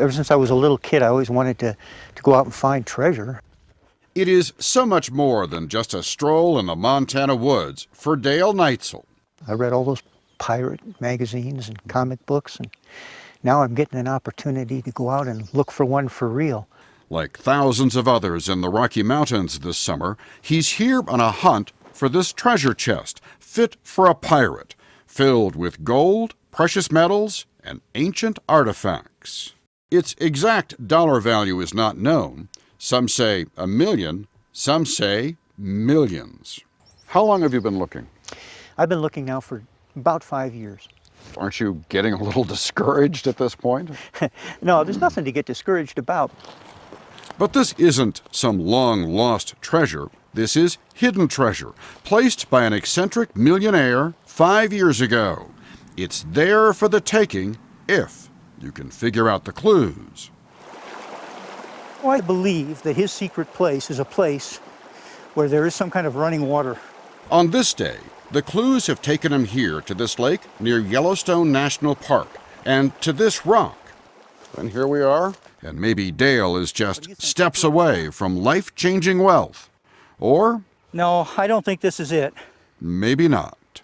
Ever since I was a little kid, I always wanted to go out and find treasure. It is so much more than just a stroll in the Montana woods for Dale Neitzel. I read all those pirate magazines and comic books, and now I'm getting an opportunity to go out and look for one for real. Like thousands of others in the Rocky Mountains this summer, he's here on a hunt for this treasure chest, fit for a pirate, filled with gold, precious metals, and ancient artifacts. Its exact dollar value is not known. Some say $1 million, some say millions. How long have you been looking? I've been looking now for about 5 years. Aren't you getting a little discouraged at this point? No, there's nothing to get discouraged about. But this isn't some long-lost treasure. This is hidden treasure, placed by an eccentric millionaire 5 years ago. It's there for the taking if you can figure out the clues. Well, I believe that his secret place is a place where there is some kind of running water. On this day, the clues have taken him here to this lake near Yellowstone National Park and to this rock. And here we are. And maybe Dale is just steps away from life-changing wealth. Or no, I don't think this is it. Maybe not.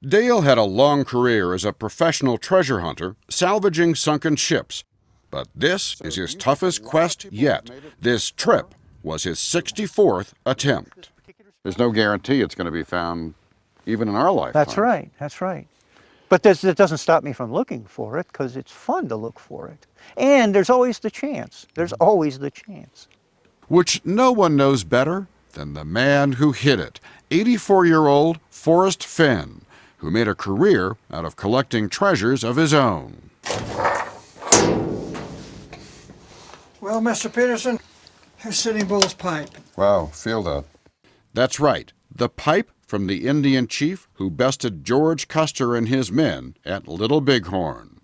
Dale had a long career as a professional treasure hunter, salvaging sunken ships. But this is his toughest quest yet. This trip was his 64th attempt. There's no guarantee it's going to be found even in our lifetime. That's right, that's right. But that doesn't stop me from looking for it, because it's fun to look for it. And there's always the chance. There's always the chance. Which no one knows better than the man who hid it, 84-year-old Forrest Fenn, who made a career out of collecting treasures of his own. Well, Mr. Petersen, here's Sitting Bull's pipe. Wow, feel that. That's right, the pipe from the Indian chief who bested George Custer and his men at Little Bighorn.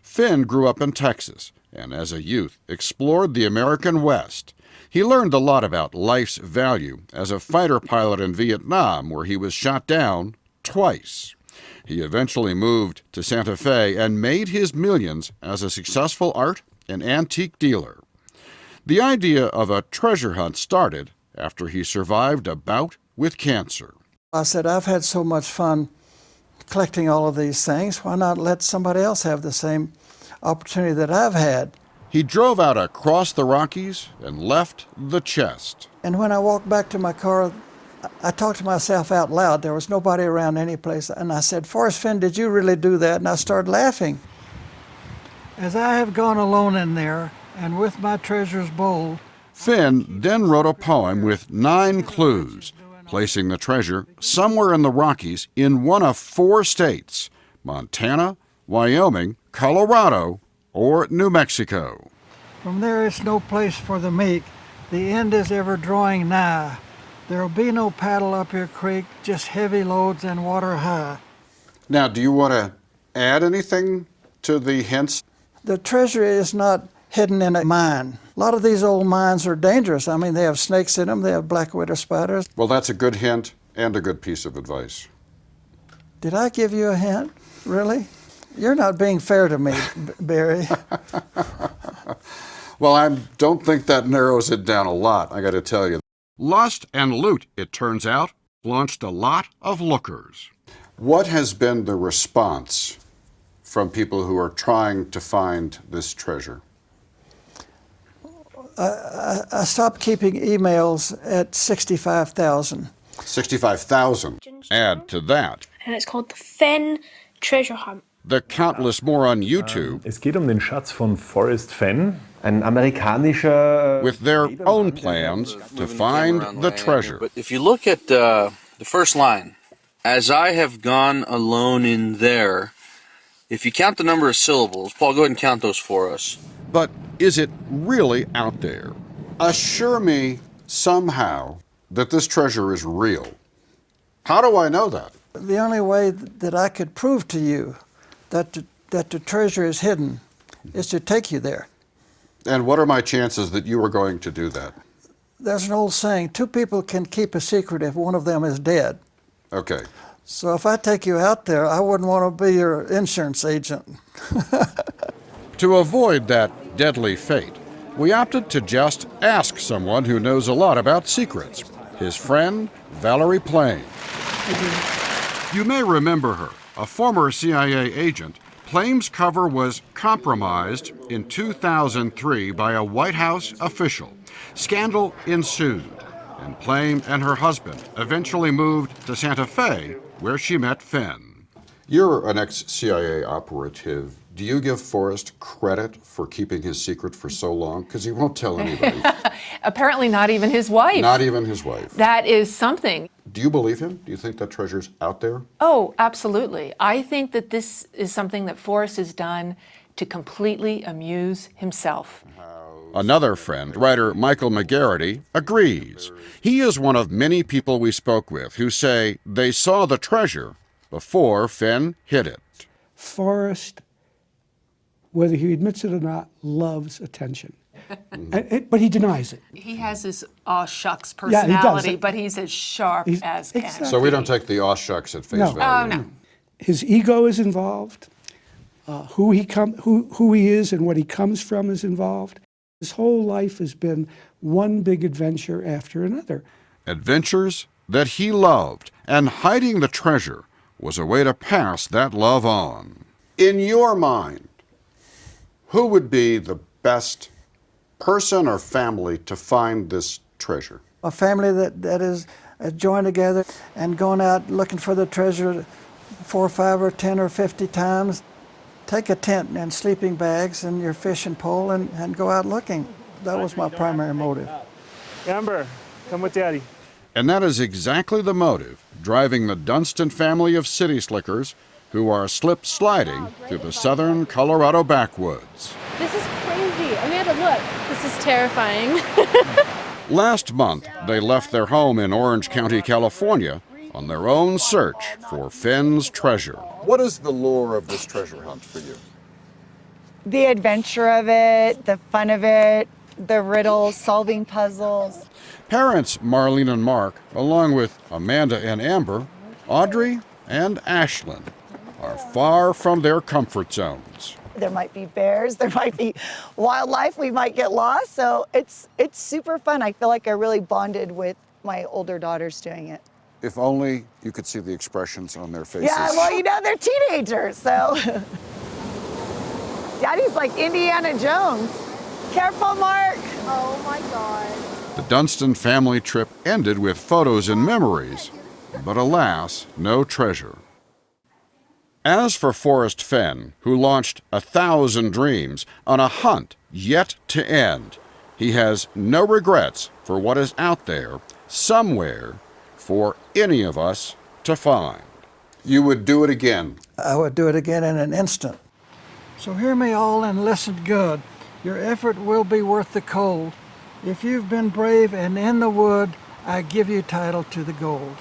Fenn grew up in Texas and as a youth explored the American West. He learned a lot about life's value as a fighter pilot in Vietnam, where he was shot down twice. He eventually moved to Santa Fe and made his millions as a successful art and antique dealer. The idea of a treasure hunt started after he survived a bout with cancer. I said, I've had so much fun collecting all of these things. Why not let somebody else have the same opportunity that I've had? He drove out across the Rockies and left the chest. And when I walked back to my car, I talked to myself out loud. There was nobody around any place. And I said, Forrest Fenn, did you really do that? And I started laughing. As I have gone alone in there, and with my treasures bold. Fenn then wrote a poem with 9 clues, placing the treasure somewhere in the Rockies in one of 4 states: Montana, Wyoming, Colorado, or New Mexico. From there it's no place for the meek. The end is ever drawing nigh. There'll be no paddle up your creek, just heavy loads and water high. Now, do you want to add anything to the hints? The treasure is not hidden in a mine. A lot of these old mines are dangerous. I mean, they have snakes in them, they have black widow spiders. Well, that's a good hint and a good piece of advice. Did I give you a hint? Really? You're not being fair to me, Barry. Well, I don't think that narrows it down a lot, I got to tell you. Lust and Loot, it turns out, launched a lot of lookers. What has been the response from people who are trying to find this treasure? I stopped keeping emails at 65,000. 65,000. Add to that. And it's called the Fenn Treasure Hunt. The countless more on YouTube. Es geht den Schatz von Forrest Fenn. Ein amerikanischer. With their own plans to find the treasure. But if you look at the first line, as I have gone alone in there, if you count the number of syllables, Paul, go ahead and count those for us. But is it really out there? Assure me somehow that this treasure is real. How do I know that? The only way that I could prove to you that the treasure is hidden is to take you there. And what are my chances that you are going to do that? There's an old saying, 2 people can keep a secret if one of them is dead. Okay. So if I take you out there, I wouldn't want to be your insurance agent. To avoid that deadly fate, we opted to just ask someone who knows a lot about secrets, his friend Valerie Plame. You may remember her, a former CIA agent. Plame's cover was compromised in 2003 by a White House official. Scandal ensued, and Plame and her husband eventually moved to Santa Fe, where she met Fenn. You're an ex-CIA operative. Do you give Forrest credit for keeping his secret for so long? Because he won't tell anybody. Apparently not even his wife. Not even his wife. That is something. Do you believe him? Do you think that treasure's out there? Oh, absolutely. I think that this is something that Forrest has done to completely amuse himself. Another friend, writer Michael McGarity, agrees. He is one of many people we spoke with who say they saw the treasure before Fenn hid it. Forrest, whether he admits it or not, loves attention. But he denies it. He has this aw shucks Yeah, he does. personality, but he's as sharp as can. Exactly. So we don't take the aw shucks at face No. value. Oh, no. His ego is involved. Who he is and what he comes from is involved. His whole life has been one big adventure after another. Adventures that he loved, and hiding the treasure was a way to pass that love on. In your mind, who would be the best person or family to find this treasure? A family that is joined together and going out looking for the treasure 4 or 5 or 10 or 50 times. Take a tent and sleeping bags and your fishing pole and go out looking. That was my primary motive. Amber, come with Daddy. And that is exactly the motive driving the Dunstan family of city slickers who are slip-sliding through the southern Colorado backwoods. This is crazy. Amanda, look. This is terrifying. Last month, they left their home in Orange County, California, on their own search for Fenn's treasure. What is the lure of this treasure hunt for you? The adventure of it, the fun of it, the riddles, solving puzzles. Parents Marlene and Mark, along with Amanda and Amber, Audrey and Ashlyn, are far from their comfort zones. There might be bears, there might be wildlife, we might get lost, so it's super fun. I feel like I really bonded with my older daughters doing it. If only you could see the expressions on their faces. Yeah, well, you know, they're teenagers, so. Daddy's like Indiana Jones. Careful, Mark. Oh my God. The Dunstan family trip ended with photos and memories, but alas, no treasure. As for Forrest Fenn, who launched 1,000 dreams on a hunt yet to end, he has no regrets for what is out there, somewhere, for any of us to find. You would do it again? I would do it again in an instant. So hear me all and listen good. Your effort will be worth the cold. If you've been brave and in the wood, I give you title to the gold.